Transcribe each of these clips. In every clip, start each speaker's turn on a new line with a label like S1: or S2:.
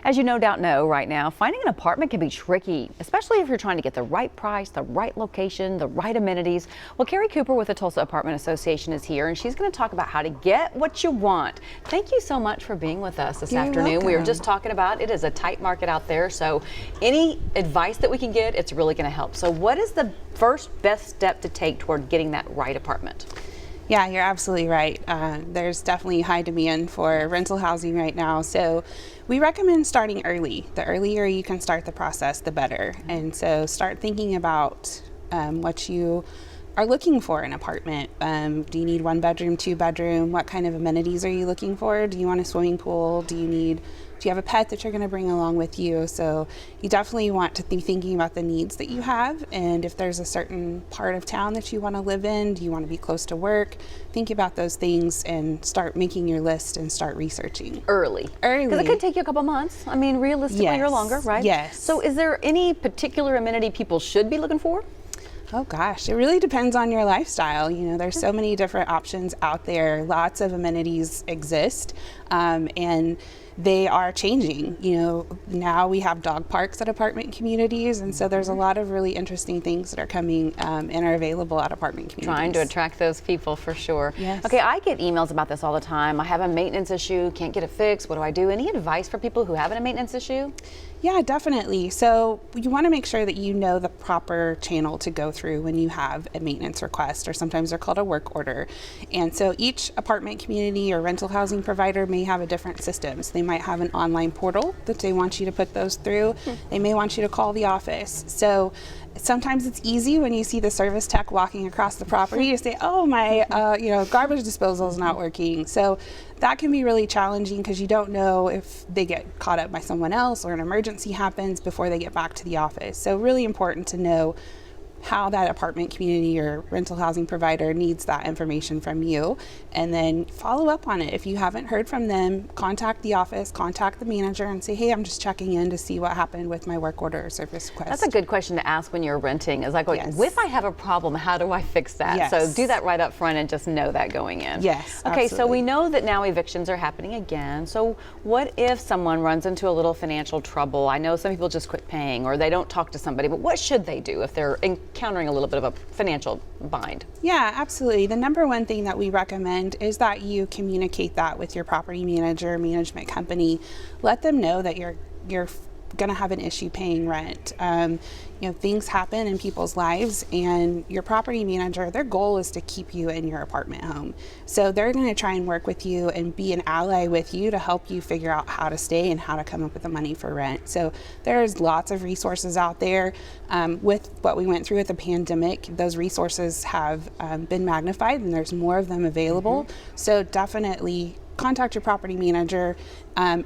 S1: As you no doubt know right now, finding an apartment can be tricky, especially if you're trying to get the right price, the right location, the right amenities. Well, Keri Cooper with the Tulsa Apartment Association is here, and she's going to talk about how to get what you want. Thank you so much for being with us this afternoon.
S2: Welcome.
S1: We were just talking about it is a tight market out there, so any advice that we can get, it's really going to help. So what is the first best step to take toward getting that right apartment?
S2: Yeah, you're absolutely right. There's definitely high demand for rental housing right now. So we recommend starting early. The earlier you can start the process, the better. And so start thinking about what you are looking for in an apartment. Do you need 1 bedroom, 2 bedroom? What kind of amenities are you looking for? Do you want a swimming pool? Do you have a pet that you're going to bring along with you? So you definitely want to be thinking about the needs that you have, and if there's a certain part of town that you want to live in, do you want to be close to work? Think about those things and start making your list and start researching.
S1: Early. Because it could take you a couple months. I mean, realistically,
S2: Yes.
S1: or longer, right?
S2: Yes.
S1: So is there any particular amenity people should be looking for?
S2: Oh gosh, it really depends on your lifestyle. You know, there's so many different options out there. Lots of amenities exist, and they are changing. You know, now we have dog parks at apartment communities, and so there's a lot of really interesting things that are coming and are available at apartment communities.
S1: Trying to attract those people for sure.
S2: Yes.
S1: Okay, I get emails about this all the time. I have a maintenance issue, can't get it fixed. What do I do? Any advice for people who have a maintenance issue?
S2: Yeah, definitely. So you want to make sure that you know the proper channel to go through when you have a maintenance request, or sometimes they're called a work order. And so each apartment community or rental housing provider may have a different system. So they might have an online portal that they want you to put those through. They may want you to call the office. So sometimes it's easy when you see the service tech walking across the property to say, oh, my garbage disposal is not working. So that can be really challenging because you don't know if they get caught up by someone else or an emergency happens before they get back to the office. So really important to know how that apartment community or rental housing provider needs that information from you, and then follow up on it. If you haven't heard from them, contact the office, contact the manager and say, hey, I'm just checking in to see what happened with my work order or service request.
S1: That's a good question to ask when you're renting. Is like,
S2: Yes.
S1: if I have a problem, how do I fix that?
S2: Yes.
S1: So do that right up front and just know that going in.
S2: Yes,
S1: Okay, so
S2: absolutely.
S1: we know that now evictions are happening again. So what if someone runs into a little financial trouble? I know some people just quit paying or they don't talk to somebody, but what should they do if they're encountering a little bit of a financial bind?
S2: Yeah, absolutely. The number one thing that we recommend is that you communicate that with your property manager, management company. Let them know that you're going to have an issue paying rent. Things happen in people's lives, and your property manager, their goal is to keep you in your apartment home. So they're going to try and work with you and be an ally with you to help you figure out how to stay and how to come up with the money for rent. So there's lots of resources out there. With what we went through with the pandemic, those resources have been magnified, and there's more of them available. So definitely contact your property manager.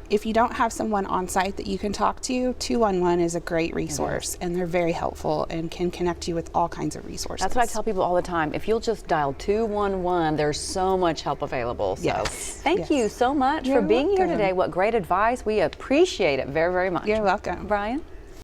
S2: If you don't have someone on site that you can talk to, 211 is a great resource, and they're very helpful and can connect you with all kinds of resources.
S1: That's what I tell people all the time. If you'll just dial 211, there's so much help available. So
S2: Yes.
S1: thank you so much
S2: You're
S1: for being here
S2: welcome.
S1: today. What great advice. We appreciate it very, very much.
S2: You're welcome.
S1: Brian?